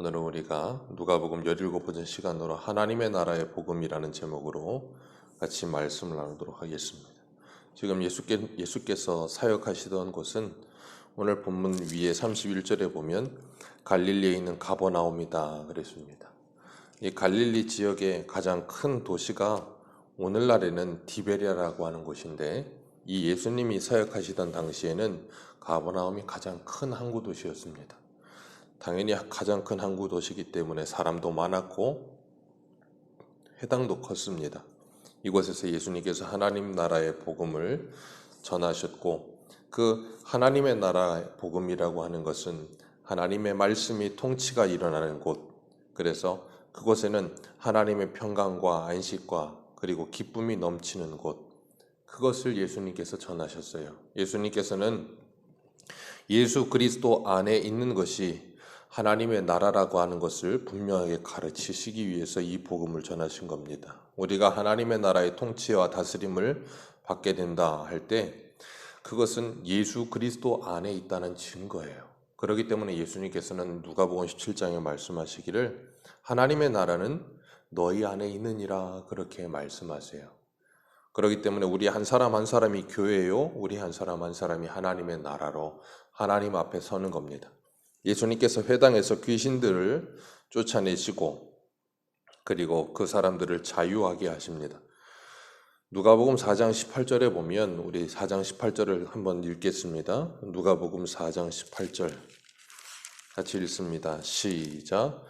오늘은 우리가 누가복음 17번째 시간으로 하나님의 나라의 복음이라는 제목으로 같이 말씀을 나누도록 하겠습니다. 지금 예수께서 사역하시던 곳은 오늘 본문 위에 31절에 보면 갈릴리에 있는 가버나움이다 그랬습니다. 이 갈릴리 지역의 가장 큰 도시가 오늘날에는 디베랴라고 하는 곳인데, 이 예수님이 사역하시던 당시에는 가버나움이 가장 큰 항구 도시였습니다. 당연히 가장 큰 항구 도시이기 때문에 사람도 많았고 회당도 컸습니다. 이곳에서 예수님께서 하나님 나라의 복음을 전하셨고, 그 하나님의 나라의 복음이라고 하는 것은 하나님의 말씀이 통치가 일어나는 곳, 그래서 그곳에는 하나님의 평강과 안식과 그리고 기쁨이 넘치는 곳, 그것을 예수님께서 전하셨어요. 예수님께서는 예수 그리스도 안에 있는 것이 하나님의 나라라고 하는 것을 분명하게 가르치시기 위해서 이 복음을 전하신 겁니다. 우리가 하나님의 나라의 통치와 다스림을 받게 된다 할 때 그것은 예수 그리스도 안에 있다는 증거예요. 그렇기 때문에 예수님께서는 누가복음 17장에 말씀하시기를 하나님의 나라는 너희 안에 있느니라 그렇게 말씀하세요. 그렇기 때문에 우리 한 사람 한 사람이 교회요, 우리 한 사람 한 사람이 하나님의 나라로 하나님 앞에 서는 겁니다. 예수님께서 회당에서 귀신들을 쫓아내시고 그리고 그 사람들을 자유하게 하십니다. 누가복음 4장 18절에 보면 우리 4장 18절을 한번 읽겠습니다. 누가복음 4장 18절 같이 읽습니다. 시작.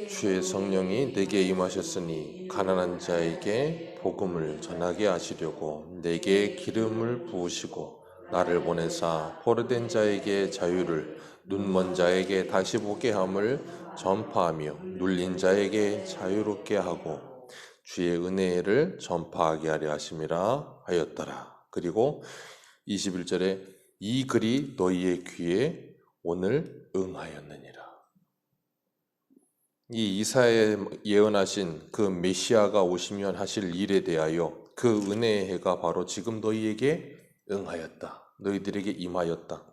주의 성령이 내게 임하셨으니 가난한 자에게 복음을 전하게 하시려고 내게 기름을 부으시고 나를 보내사 포로된 자에게 자유를, 눈먼 자에게 다시 보게 함을 전파하며 눌린 자에게 자유롭게 하고 주의 은혜를 전파하게 하려 하심이라 하였더라. 그리고 21절에 이 글이 너희의 귀에 오늘 응하였느니라. 이 이사야에 예언하신 그 메시아가 오시면 하실 일에 대하여 그 은혜의 해가 바로 지금 너희에게 응하였다. 너희들에게 임하였다.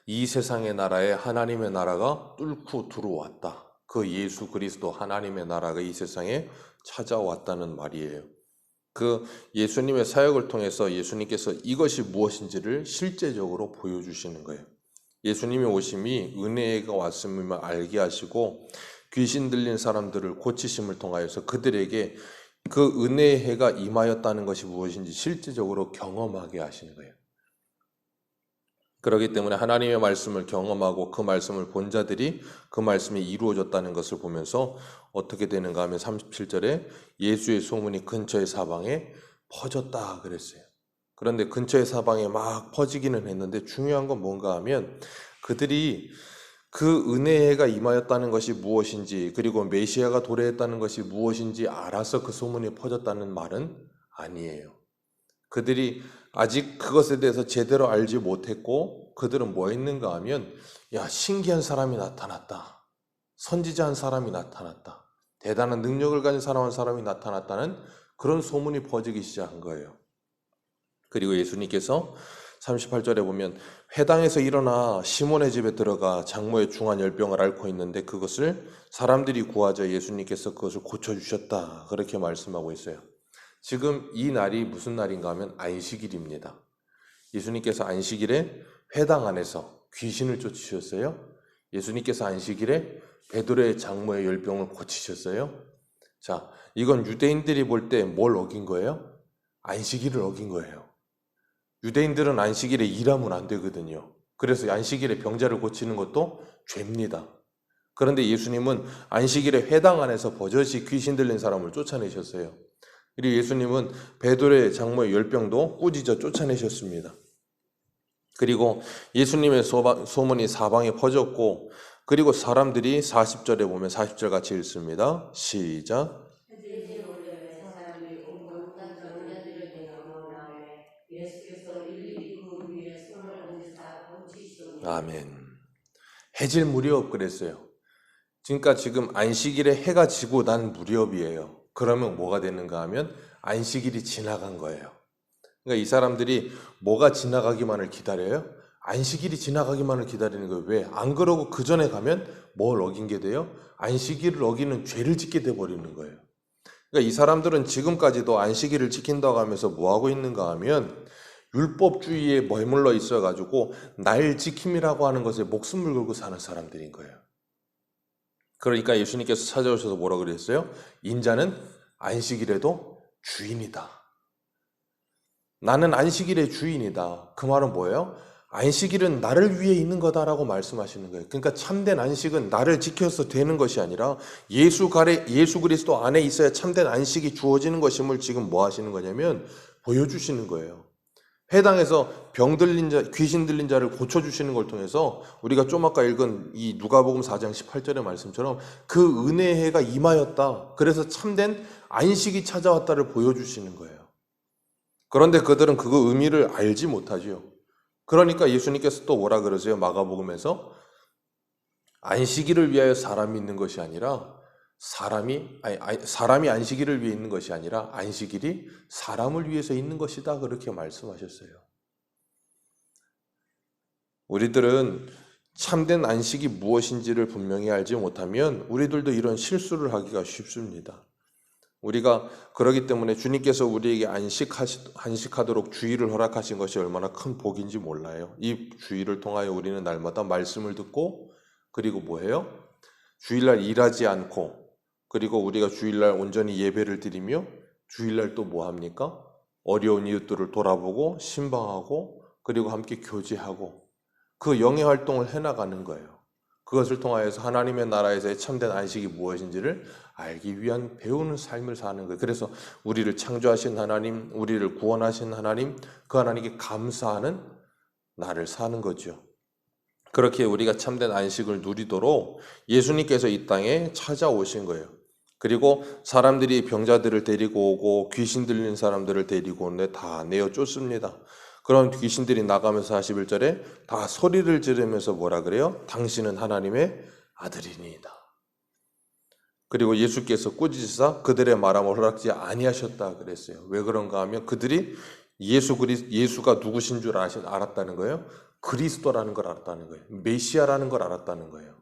이 세상의 나라에 하나님의 나라가 뚫고 들어왔다. 그 예수 그리스도 하나님의 나라가 이 세상에 찾아왔다는 말이에요. 그 예수님의 사역을 통해서 예수님께서 이것이 무엇인지를 실제적으로 보여주시는 거예요. 예수님의 오심이 은혜가 왔음을 알게 하시고 귀신 들린 사람들을 고치심을 통하여서 그들에게 그 은혜의 해가 임하였다는 것이 무엇인지 실제적으로 경험하게 하시는 거예요. 그렇기 때문에 하나님의 말씀을 경험하고 그 말씀을 본 자들이 그 말씀이 이루어졌다는 것을 보면서 어떻게 되는가 하면 37절에 예수의 소문이 근처의 사방에 퍼졌다 그랬어요. 그런데 근처의 사방에 막 퍼지기는 했는데 중요한 건 뭔가 하면 그들이 그 은혜가 임하였다는 것이 무엇인지 그리고 메시아가 도래했다는 것이 무엇인지 알아서 그 소문이 퍼졌다는 말은 아니에요. 그들이 아직 그것에 대해서 제대로 알지 못했고 그들은 뭐 했는가 하면 야, 신기한 사람이 나타났다. 선지자 한 사람이 나타났다. 대단한 능력을 가진 사람이 나타났다는 그런 소문이 퍼지기 시작한 거예요. 그리고 예수님께서 38절에 보면 회당에서 일어나 시몬의 집에 들어가 장모의 중한 열병을 앓고 있는데 그것을 사람들이 구하자 예수님께서 그것을 고쳐주셨다. 그렇게 말씀하고 있어요. 지금 이 날이 무슨 날인가 하면 안식일입니다. 예수님께서 안식일에 회당 안에서 귀신을 쫓으셨어요. 예수님께서 안식일에 베드로의 장모의 열병을 고치셨어요. 자, 이건 유대인들이 볼 때 뭘 어긴 거예요? 안식일을 어긴 거예요. 유대인들은 안식일에 일하면 안 되거든요. 그래서 안식일에 병자를 고치는 것도 죄입니다. 그런데 예수님은 안식일에 회당 안에서 버젓이 귀신 들린 사람을 쫓아내셨어요. 그리고 예수님은 베드로의 장모의 열병도 꾸짖어 쫓아내셨습니다. 그리고 예수님의 소문이 사방에 퍼졌고 그리고 사람들이 40절에 보면 40절 같이 읽습니다. 시작. 아멘. 해질 무렵 그랬어요. 그러니까 지금 안식일에 해가 지고 난 무렵이에요. 그러면 뭐가 되는가 하면 안식일이 지나간 거예요. 그러니까 이 사람들이 뭐가 지나가기만을 기다려요? 안식일이 지나가기만을 기다리는 거예요. 왜? 안 그러고 그 전에 가면 뭘 어긴 게 돼요? 안식일을 어기는 죄를 짓게 돼버리는 거예요. 그러니까 이 사람들은 지금까지도 안식일을 지킨다고 하면서 뭐 하고 있는가 하면 율법주의에 머물러 있어가지고 날 지킴이라고 하는 것에 목숨을 걸고 사는 사람들인 거예요. 그러니까 예수님께서 찾아오셔서 뭐라 그랬어요? 인자는 안식일에도 주인이다. 나는 안식일의 주인이다. 그 말은 뭐예요? 안식일은 나를 위해 있는 거다라고 말씀하시는 거예요. 그러니까 참된 안식은 나를 지켜서 되는 것이 아니라 예수 그리스도 안에 있어야 참된 안식이 주어지는 것임을 지금 뭐 하시는 거냐면 보여주시는 거예요. 해당해서 병 들린 자, 귀신 들린 자를 고쳐주시는 걸 통해서 우리가 좀 아까 읽은 이 누가복음 4장 18절의 말씀처럼 그 은혜의 해가 임하였다. 그래서 참된 안식이 찾아왔다를 보여주시는 거예요. 그런데 그들은 그 의미를 알지 못하지요. 그러니까 예수님께서 또 뭐라 그러세요? 마가복음에서 안식일을 위하여 사람이 있는 것이 아니라 사람이 안식일을 위해 있는 것이 아니라 안식일이 사람을 위해서 있는 것이다. 그렇게 말씀하셨어요. 우리들은 참된 안식이 무엇인지를 분명히 알지 못하면 우리들도 이런 실수를 하기가 쉽습니다. 우리가 그러기 때문에 주님께서 우리에게 안식하도록 주의를 허락하신 것이 얼마나 큰 복인지 몰라요. 이 주의를 통하여 우리는 날마다 말씀을 듣고 그리고 뭐해요? 주일날 일하지 않고 그리고 우리가 주일날 온전히 예배를 드리며 주일날 또 뭐합니까? 어려운 이웃들을 돌아보고 신방하고 그리고 함께 교제하고 그 영의 활동을 해나가는 거예요. 그것을 통하여서 하나님의 나라에서의 참된 안식이 무엇인지를 알기 위한 배우는 삶을 사는 거예요. 그래서 우리를 창조하신 하나님, 우리를 구원하신 하나님, 그 하나님께 감사하는 나를 사는 거죠. 그렇게 우리가 참된 안식을 누리도록 예수님께서 이 땅에 찾아오신 거예요. 그리고 사람들이 병자들을 데리고 오고 귀신 들린 사람들을 데리고 오는데 다 내어 쫓습니다. 그런 귀신들이 나가면서 41절에 다 소리를 지르면서 뭐라 그래요? 당신은 하나님의 아들이니이다. 그리고 예수께서 꾸짖으사 그들의 말함을 허락지 아니하셨다 그랬어요. 왜 그런가 하면 그들이 예수가 누구신 줄 알았다는 거예요. 그리스도라는 걸 알았다는 거예요. 메시아라는 걸 알았다는 거예요.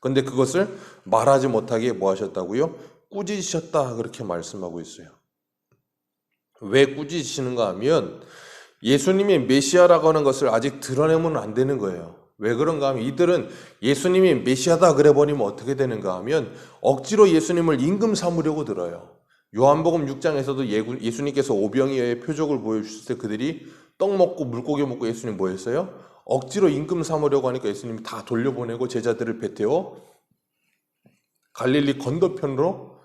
그런데 그것을 말하지 못하게 뭐 하셨다고요? 꾸짖으셨다 그렇게 말씀하고 있어요. 왜 꾸짖으시는가 하면 예수님이 메시아라고 하는 것을 아직 드러내면 안 되는 거예요. 왜 그런가 하면 이들은 예수님이 메시아다 그래 버리면 어떻게 되는가 하면 억지로 예수님을 임금 삼으려고 들어요. 요한복음 6장에서도 예수님께서 오병이어의 표적을 보여주실 때 그들이 떡 먹고 물고기 먹고 예수님 뭐 했어요? 억지로 임금 삼으려고 하니까 예수님이 다 돌려보내고 제자들을 베테어 갈릴리 건너편으로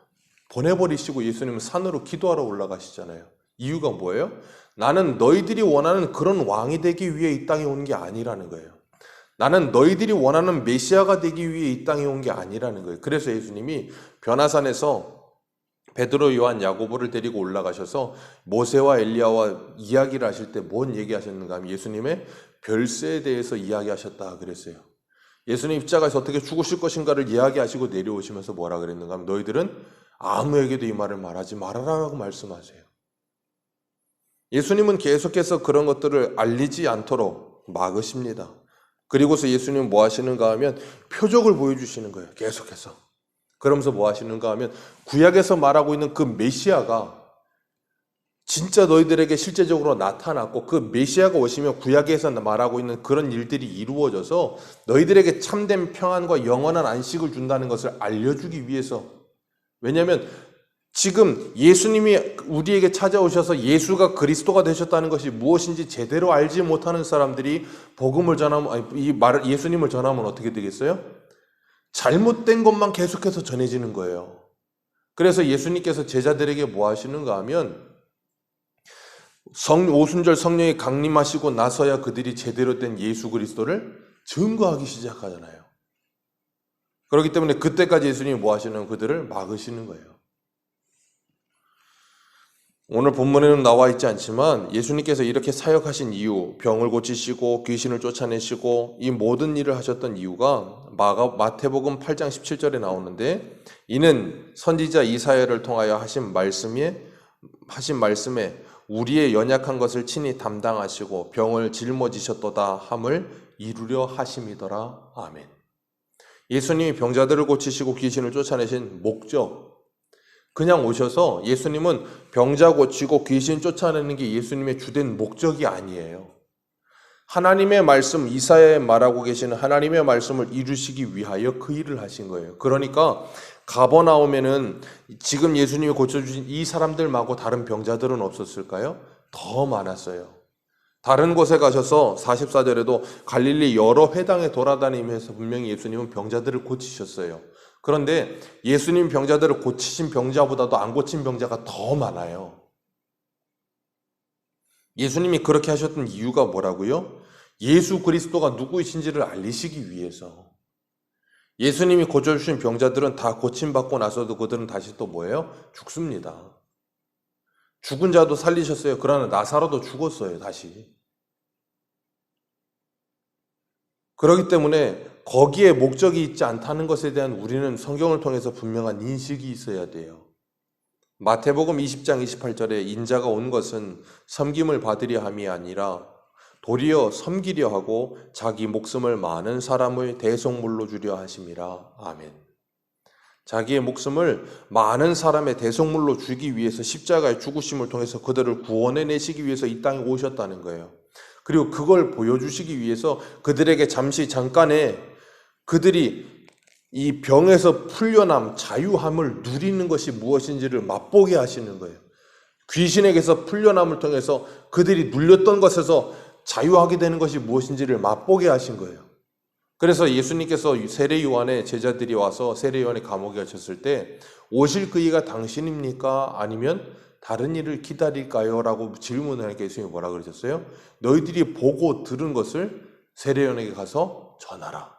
보내버리시고 예수님은 산으로 기도하러 올라가시잖아요. 이유가 뭐예요? 나는 너희들이 원하는 그런 왕이 되기 위해 이 땅에 온 게 아니라는 거예요. 나는 너희들이 원하는 메시아가 되기 위해 이 땅에 온 게 아니라는 거예요. 그래서 예수님이 변화산에서 베드로, 요한, 야고보를 데리고 올라가셔서 모세와 엘리야와 이야기를 하실 때 뭔 얘기하셨는가 하면 예수님의 별세에 대해서 이야기하셨다 그랬어요. 예수님 입자가에서 어떻게 죽으실 것인가를 이야기하시고 내려오시면서 뭐라 그랬는가 하면 너희들은 아무에게도 이 말을 말하지 말아라라고 말씀하세요. 예수님은 계속해서 그런 것들을 알리지 않도록 막으십니다. 그리고서 예수님은 뭐 하시는가 하면 표적을 보여주시는 거예요. 계속해서. 그러면서 뭐 하시는가 하면 구약에서 말하고 있는 그 메시아가 진짜 너희들에게 실제적으로 나타났고 그 메시아가 오시면 구약에서 말하고 있는 그런 일들이 이루어져서 너희들에게 참된 평안과 영원한 안식을 준다는 것을 알려주기 위해서. 왜냐하면 지금 예수님이 우리에게 찾아오셔서 예수가 그리스도가 되셨다는 것이 무엇인지 제대로 알지 못하는 사람들이 복음을 전하면 예수님을 전하면 어떻게 되겠어요? 잘못된 것만 계속해서 전해지는 거예요. 그래서 예수님께서 제자들에게 뭐 하시는가 하면 오순절 성령이 강림하시고 나서야 그들이 제대로 된 예수 그리스도를 증거하기 시작하잖아요. 그렇기 때문에 그때까지 예수님이 뭐 하시는 그들을 막으시는 거예요. 오늘 본문에는 나와 있지 않지만 예수님께서 이렇게 사역하신 이유, 병을 고치시고 귀신을 쫓아내시고 이 모든 일을 하셨던 이유가 마태복음 8장 17절에 나오는데 이는 선지자 이사야를 통하여 하신 말씀에 우리의 연약한 것을 친히 담당하시고 병을 짊어지셨도다 함을 이루려 하심이더라. 아멘. 예수님이 병자들을 고치시고 귀신을 쫓아내신 목적, 그냥 오셔서 예수님은 병자 고치고 귀신 쫓아내는 게 예수님의 주된 목적이 아니에요. 하나님의 말씀, 이사야에 말하고 계시는 하나님의 말씀을 이루시기 위하여 그 일을 하신 거예요. 그러니까 가버나움에는 지금 예수님이 고쳐주신 이 사람들 말고 다른 병자들은 없었을까요? 더 많았어요. 다른 곳에 가셔서 44절에도 갈릴리 여러 회당에 돌아다니면서 분명히 예수님은 병자들을 고치셨어요. 그런데 예수님 병자들을 고치신 병자보다도 안 고친 병자가 더 많아요. 예수님이 그렇게 하셨던 이유가 뭐라고요? 예수 그리스도가 누구이신지를 알리시기 위해서. 예수님이 고쳐주신 병자들은 다 고침받고 나서도 그들은 다시 또 뭐예요? 죽습니다. 죽은 자도 살리셨어요. 그러나 나사로도 죽었어요, 다시. 그렇기 때문에 거기에 목적이 있지 않다는 것에 대한 우리는 성경을 통해서 분명한 인식이 있어야 돼요. 마태복음 20장 28절에 인자가 온 것은 섬김을 받으려 함이 아니라 도리어 섬기려 하고 자기 목숨을 많은 사람의 대속물로 주려 하심이라. 아멘. 자기의 목숨을 많은 사람의 대속물로 주기 위해서 십자가의 죽으심을 통해서 그들을 구원해 내시기 위해서 이 땅에 오셨다는 거예요. 그리고 그걸 보여주시기 위해서 그들에게 잠깐의 그들이 이 병에서 풀려남, 자유함을 누리는 것이 무엇인지를 맛보게 하시는 거예요. 귀신에게서 풀려남을 통해서 그들이 눌렸던 것에서 자유하게 되는 것이 무엇인지를 맛보게 하신 거예요. 그래서 예수님께서 세례 요한의 제자들이 와서 세례 요한의 감옥에 갇혔을 때 오실 그이가 당신입니까? 아니면 다른 일을 기다릴까요? 라고 질문하니까 예수님이 뭐라 그러셨어요? 너희들이 보고 들은 것을 세례 요한에게 가서 전하라.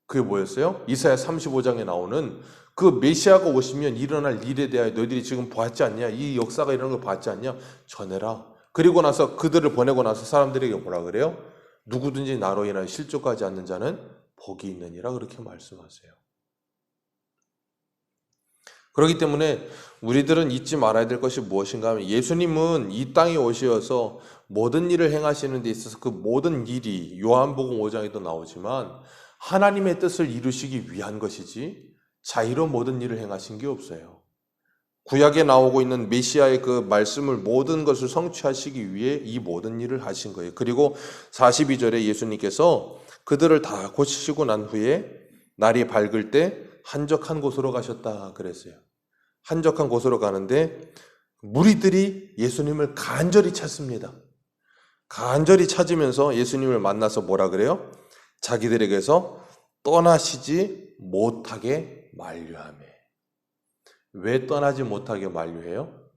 그게 뭐였어요? 이사야 35장에 나오는 그 메시아가 오시면 일어날 일에 대하여 너희들이 지금 봤지 않냐? 이 역사가 이런 걸 봤지 않냐? 전해라. 그리고 나서 그들을 보내고 나서 사람들에게 뭐라 그래요? 누구든지 나로 인하여 실족하지 않는 자는 복이 있느니라 그렇게 말씀하세요. 그렇기 때문에 우리들은 잊지 말아야 될 것이 무엇인가 하면 예수님은 이 땅에 오셔서 모든 일을 행하시는 데 있어서 그 모든 일이 요한복음 5장에도 나오지만 하나님의 뜻을 이루시기 위한 것이지 자의로 모든 일을 행하신 게 없어요. 구약에 나오고 있는 메시아의 그 말씀을 모든 것을 성취하시기 위해 이 모든 일을 하신 거예요. 그리고 42절에 예수님께서 그들을 다 고치시고 난 후에 날이 밝을 때 한적한 곳으로 가셨다 그랬어요. 한적한 곳으로 가는데 무리들이 예수님을 간절히 찾습니다. 간절히 찾으면서 예수님을 만나서 뭐라 그래요? 자기들에게서 떠나시지 못하게 만류하며. 왜 떠나지 못하게 만류해요?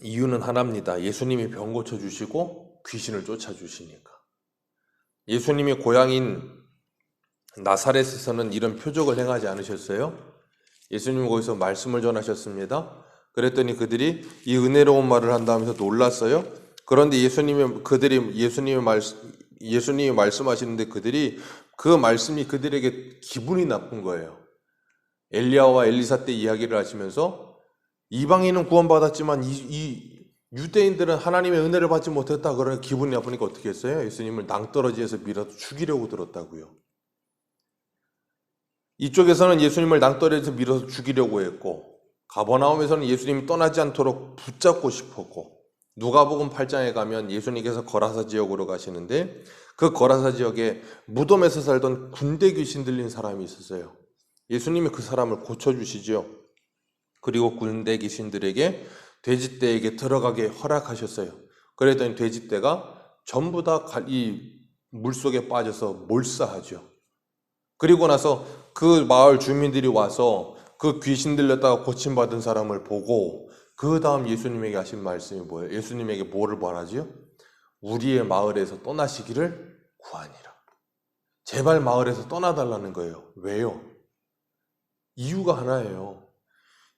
이유는 하나입니다. 예수님이 병 고쳐주시고 귀신을 쫓아주시니까. 예수님이 고향인 나사렛에서는 이런 표적을 행하지 않으셨어요? 예수님은 거기서 말씀을 전하셨습니다. 그랬더니 그들이 이 은혜로운 말을 한다면서 놀랐어요. 그런데 예수님이 말씀하시는데 그들이 그 말씀이 그들에게 기분이 나쁜 거예요. 엘리야와 엘리사 때 이야기를 하시면서 이방인은 구원받았지만 이 유대인들은 하나님의 은혜를 받지 못했다. 그러니 기분이 나쁘니까 어떻게 했어요? 예수님을 낭떠러지에서 밀어서 죽이려고 들었다고요. 이쪽에서는 예수님을 낭떠러지에서 밀어서 죽이려고 했고 가버나움에서는 예수님이 떠나지 않도록 붙잡고 싶었고 누가복음 8장에 가면 예수님께서 거라사 지역으로 가시는데 그 거라사 지역에 무덤에서 살던 군대 귀신 들린 사람이 있었어요. 예수님이 그 사람을 고쳐주시죠. 그리고 군대 귀신들에게 돼지떼에게 들어가게 허락하셨어요. 그랬더니 돼지떼가 전부 다 이 물속에 빠져서 몰사하죠. 그리고 나서 그 마을 주민들이 와서 그 귀신 들렸다가 고침받은 사람을 보고 그 다음 예수님에게 하신 말씀이 뭐예요? 예수님에게 뭐를 말하지요? 우리의 마을에서 떠나시기를 구하니라. 제발 마을에서 떠나달라는 거예요. 왜요? 이유가 하나예요.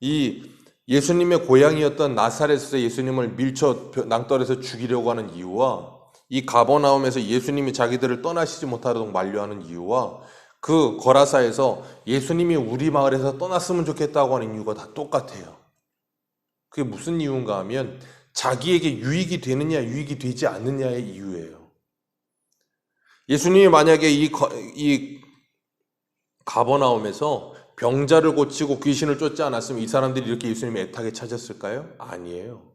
이 예수님의 고향이었던 나사렛에서 예수님을 밀쳐 낭떠러에서 죽이려고 하는 이유와 이 가버나움에서 예수님이 자기들을 떠나시지 못하도록 만류하는 이유와 그 거라사에서 예수님이 우리 마을에서 떠났으면 좋겠다고 하는 이유가 다 똑같아요. 그게 무슨 이유인가 하면 자기에게 유익이 되느냐 유익이 되지 않느냐의 이유예요. 예수님이 만약에 이 가버나움에서 병자를 고치고 귀신을 쫓지 않았으면 이 사람들이 이렇게 예수님을 애타게 찾았을까요? 아니에요.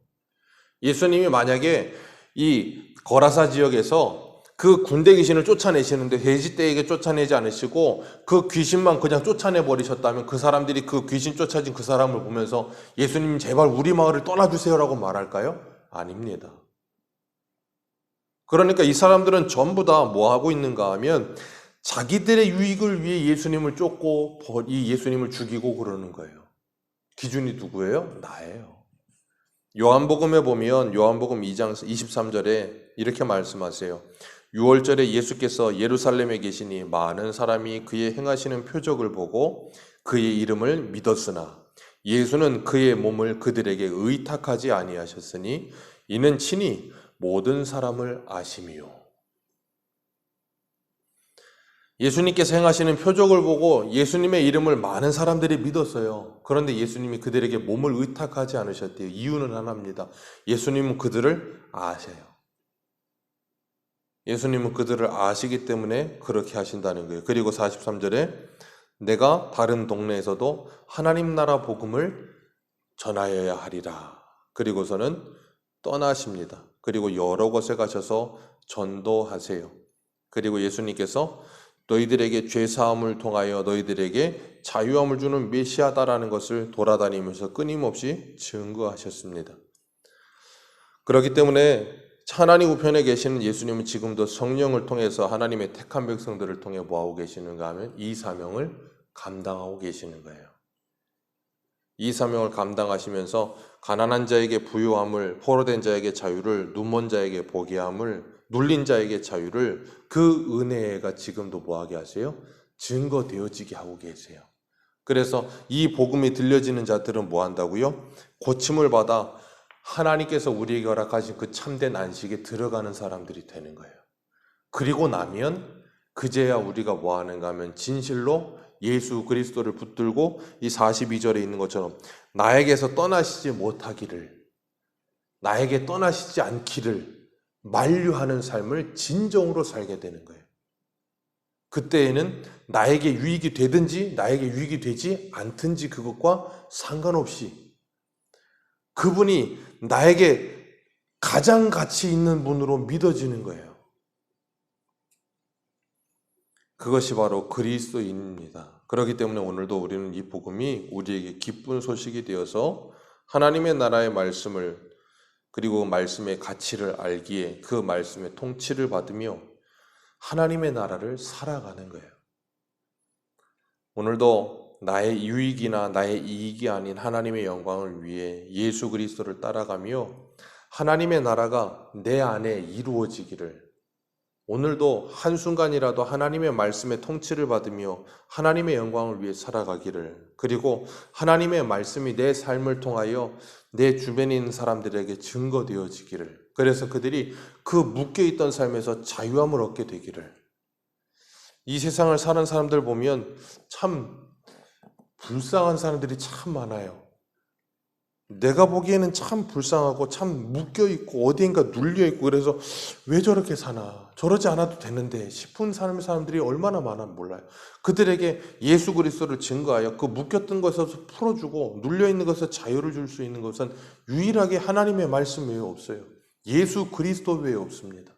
예수님이 만약에 이 거라사 지역에서 그 군대 귀신을 쫓아내시는데 돼지떼에게 쫓아내지 않으시고 그 귀신만 그냥 쫓아내 버리셨다면 그 사람들이 그 귀신 쫓아진 그 사람을 보면서 예수님 제발 우리 마을을 떠나주세요라고 말할까요? 아닙니다. 그러니까 이 사람들은 전부 다 뭐 하고 있는가 하면 자기들의 유익을 위해 예수님을 쫓고 이 예수님을 죽이고 그러는 거예요. 기준이 누구예요? 나예요. 요한복음에 보면 요한복음 2장 23절에 이렇게 말씀하세요. 6월절에 예수께서 예루살렘에 계시니 많은 사람이 그의 행하시는 표적을 보고 그의 이름을 믿었으나 예수는 그의 몸을 그들에게 의탁하지 아니하셨으니 이는 친히 모든 사람을 아심이요. 예수님께서 행하시는 표적을 보고 예수님의 이름을 많은 사람들이 믿었어요. 그런데 예수님이 그들에게 몸을 의탁하지 않으셨대요. 이유는 하나입니다. 예수님은 그들을 아셔요. 예수님은 그들을 아시기 때문에 그렇게 하신다는 거예요. 그리고 43절에 내가 다른 동네에서도 하나님 나라 복음을 전하여야 하리라. 그리고서는 떠나십니다. 그리고 여러 곳에 가셔서 전도하세요. 그리고 예수님께서 너희들에게 죄사함을 통하여 너희들에게 자유함을 주는 메시아다라는 것을 돌아다니면서 끊임없이 증거하셨습니다. 그렇기 때문에 하나님 우편에 계시는 예수님은 지금도 성령을 통해서 하나님의 택한 백성들을 통해 뭐하고 계시는가 하면 이 사명을 감당하고 계시는 거예요. 이 사명을 감당하시면서 가난한 자에게 부유함을, 포로된 자에게 자유를, 눈먼 자에게 보게 함을, 눌린 자에게 자유를 그 은혜가 지금도 뭐하게 하세요? 증거되어지게 하고 계세요. 그래서 이 복음이 들려지는 자들은 뭐 한다고요? 고침을 받아 하나님께서 우리에게 허락하신 그 참된 안식에 들어가는 사람들이 되는 거예요. 그리고 나면 그제야 우리가 뭐 하는가 하면 진실로 예수 그리스도를 붙들고 이 42절에 있는 것처럼 나에게서 떠나시지 못하기를, 나에게 떠나시지 않기를 만류하는 삶을 진정으로 살게 되는 거예요. 그때에는 나에게 유익이 되든지 나에게 유익이 되지 않든지 그것과 상관없이 그분이 나에게 가장 가치 있는 분으로 믿어지는 거예요. 그것이 바로 그리스도인입니다. 그렇기 때문에 오늘도 우리는 이 복음이 우리에게 기쁜 소식이 되어서 하나님의 나라의 말씀을 그리고 말씀의 가치를 알기에 그 말씀의 통치를 받으며 하나님의 나라를 살아가는 거예요. 오늘도 나의 유익이나 나의 이익이 아닌 하나님의 영광을 위해 예수 그리스도를 따라가며 하나님의 나라가 내 안에 이루어지기를, 오늘도 한순간이라도 하나님의 말씀의 통치를 받으며 하나님의 영광을 위해 살아가기를, 그리고 하나님의 말씀이 내 삶을 통하여 내 주변에 있는 사람들에게 증거되어지기를, 그래서 그들이 그 묶여있던 삶에서 자유함을 얻게 되기를. 이 세상을 사는 사람들 보면 참 불쌍한 사람들이 참 많아요. 내가 보기에는 참 불쌍하고 참 묶여있고 어디인가 눌려있고 그래서 왜 저렇게 사나, 저러지 않아도 되는데 싶은 사람들이 얼마나 많아 몰라요. 그들에게 예수 그리스도를 증거하여 그 묶였던 것에서 풀어주고 눌려있는 것에서 자유를 줄 수 있는 것은 유일하게 하나님의 말씀 외에 없어요. 예수 그리스도 외에 없습니다.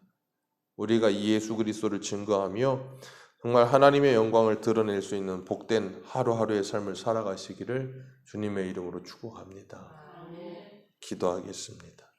우리가 이 예수 그리스도를 증거하며 정말 하나님의 영광을 드러낼 수 있는 복된 하루하루의 삶을 살아가시기를 주님의 이름으로 축복합니다. 기도하겠습니다.